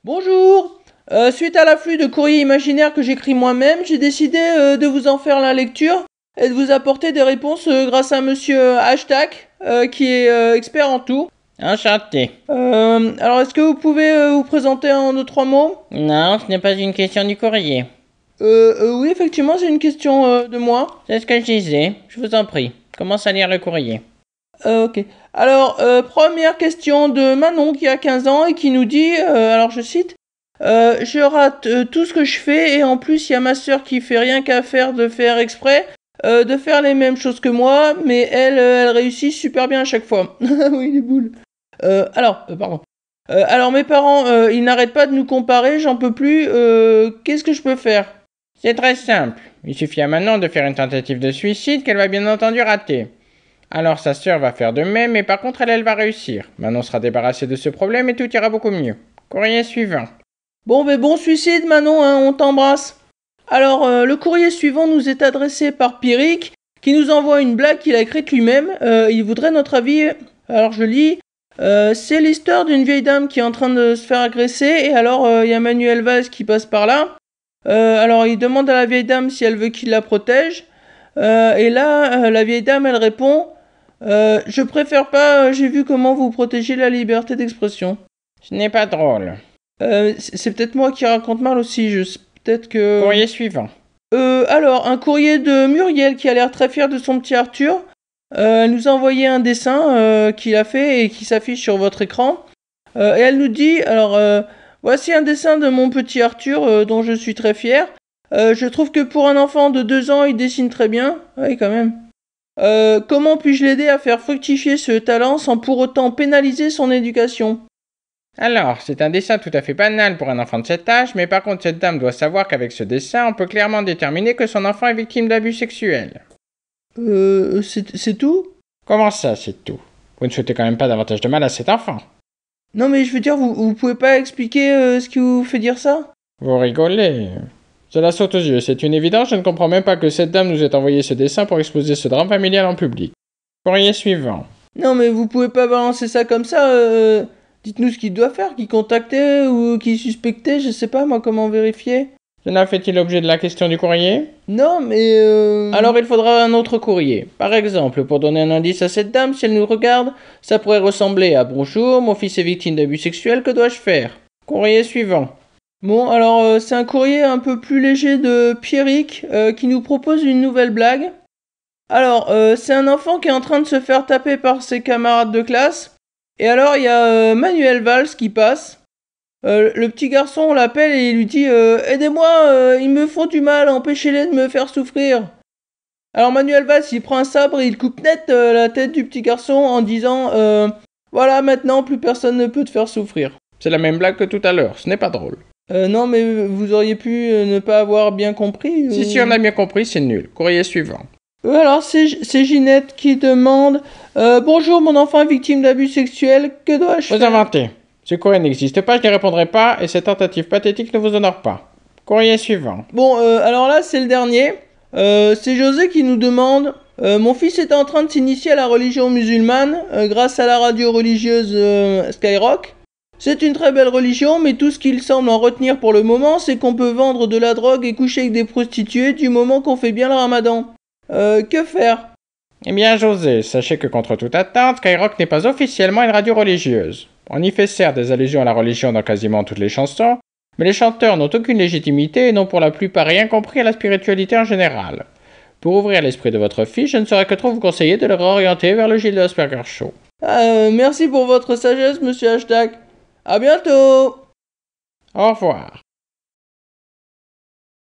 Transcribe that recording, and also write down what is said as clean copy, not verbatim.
Bonjour. Suite à l'afflux de courriers imaginaires que j'écris moi-même, j'ai décidé de vous en faire la lecture et de vous apporter des réponses grâce à monsieur Hashtag, qui est expert en tout. Enchanté. Alors, est-ce que vous pouvez vous présenter en 2-3 mots? Non, ce n'est pas une question du courrier. Oui, effectivement, c'est une question de moi. C'est ce que je disais. Je vous en prie. Commence à lire le courrier. Ok. Alors, première question de Manon qui a 15 ans et qui nous dit, alors je cite, je rate tout ce que je fais et en plus il y a ma sœur qui fait rien qu'à faire de faire exprès, de faire les mêmes choses que moi, mais elle réussit super bien à chaque fois. Oui, les boules. Pardon. Alors mes parents, ils n'arrêtent pas de nous comparer, j'en peux plus, qu'est-ce que je peux faire? C'est très simple. Il suffit à Manon de faire une tentative de suicide qu'elle va bien entendu rater. Alors sa sœur va faire de même, mais par contre elle va réussir. Manon sera débarrassée de ce problème et tout ira beaucoup mieux. Courrier suivant. Bon suicide Manon, hein, on t'embrasse. Alors, le courrier suivant nous est adressé par Pierrick, qui nous envoie une blague qu'il a écrite lui-même. Il voudrait notre avis. Alors, je lis. C'est l'histoire d'une vieille dame qui est en train de se faire agresser, et alors, il y a Manuel Valls qui passe par là. Alors, il demande à la vieille dame si elle veut qu'il la protège. Et là, la vieille dame, elle répond je préfère pas, j'ai vu comment vous protégez la liberté d'expression. Ce n'est pas drôle. C'est peut-être moi qui raconte mal aussi, peut-être que... Courrier suivant. Alors, un courrier de Muriel qui a l'air très fière de son petit Arthur. Elle nous a envoyé un dessin qu'il a fait et qui s'affiche sur votre écran. Et elle nous dit, alors, voici un dessin de mon petit Arthur dont je suis très fier. Je trouve que pour un enfant de 2 ans, il dessine très bien. Oui, quand même. Comment puis-je l'aider à faire fructifier ce talent sans pour autant pénaliser son éducation? Alors, c'est un dessin tout à fait banal pour un enfant de cet âge, mais par contre cette dame doit savoir qu'avec ce dessin, on peut clairement déterminer que son enfant est victime d'abus sexuels. C'est tout? Comment ça, c'est tout? Vous ne souhaitez quand même pas davantage de mal à cet enfant? Non, mais je veux dire, vous pouvez pas expliquer ce qui vous fait dire ça? Vous rigolez. Cela saute aux yeux, c'est une évidence, je ne comprends même pas que cette dame nous ait envoyé ce dessin pour exposer ce drame familial en public. Courrier suivant. Non, mais vous pouvez pas balancer ça comme ça. Dites-nous ce qu'il doit faire, qui contacter ou qui suspecter, je sais pas moi comment vérifier. Cela fait-il l'objet de la question du courrier? Non, mais Alors il faudra un autre courrier. Par exemple, pour donner un indice à cette dame, si elle nous regarde, ça pourrait ressembler à Bonjour, mon fils est victime d'abus sexuels, que dois-je faire? Courrier suivant. Bon, alors c'est un courrier un peu plus léger de Pierrick qui nous propose une nouvelle blague. Alors, c'est un enfant qui est en train de se faire taper par ses camarades de classe. Et alors, il y a Manuel Valls qui passe. Le petit garçon, on l'appelle et il lui dit aidez-moi, ils me font du mal, empêchez-les de me faire souffrir. Alors Manuel Valls, il prend un sabre et il coupe net la tête du petit garçon en disant voilà, maintenant, plus personne ne peut te faire souffrir. C'est la même blague que tout à l'heure, ce n'est pas drôle. Non, mais vous auriez pu ne pas avoir bien compris. Si on a bien compris, c'est nul. Courrier suivant. Alors, c'est Ginette qui demande bonjour, mon enfant est victime d'abus sexuels, que dois-je Vous faire? inventez. Ce courrier n'existe pas, je n'y répondrai pas, et cette tentative pathétique ne vous honore pas. Courrier suivant. Bon, alors là, c'est le dernier. C'est José qui nous demande mon fils est en train de s'initier à la religion musulmane grâce à la radio religieuse Skyrock. C'est une très belle religion, mais tout ce qu'il semble en retenir pour le moment, c'est qu'on peut vendre de la drogue et coucher avec des prostituées du moment qu'on fait bien le ramadan. Que faire? Eh bien, José, sachez que contre toute attente, Skyrock n'est pas officiellement une radio religieuse. On y fait certes des allusions à la religion dans quasiment toutes les chansons, mais les chanteurs n'ont aucune légitimité et n'ont pour la plupart rien compris à la spiritualité en général. Pour ouvrir l'esprit de votre fille, je ne saurais que trop vous conseiller de le réorienter vers le Gilles de Asperger Show. Merci pour votre sagesse, monsieur Hashtag. À bientôt! Au revoir.